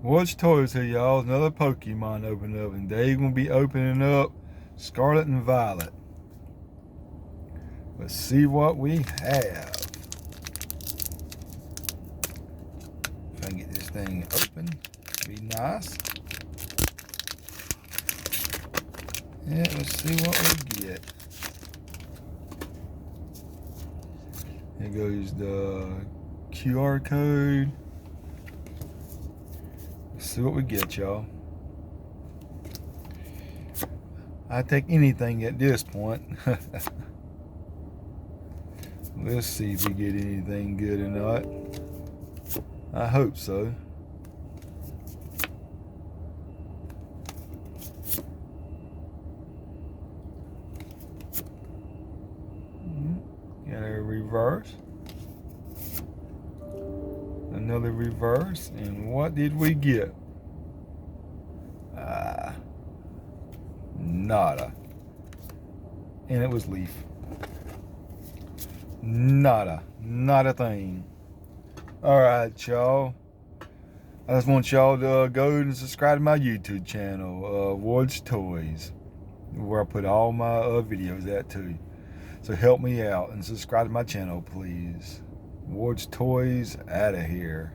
What's Toys here, y'all? Another Pokemon opening up, and they're gonna be opening up Scarlet and Violet. Let's see what we have. If I can get this thing open, be nice. Yeah, let's see what we get. Here goes the QR code. Let's see what we get, y'all. I take anything at this point. Let's see if we get anything good or not. I hope so. Got a reverse. Another reverse. And what did we get? Nada. And it was Leaf. Nada. Not a thing. Alright, y'all. I just want y'all to go and subscribe to my YouTube channel, Ward's Toys, where I put all my videos at too. So help me out and subscribe to my channel, please. Ward's Toys, out of here.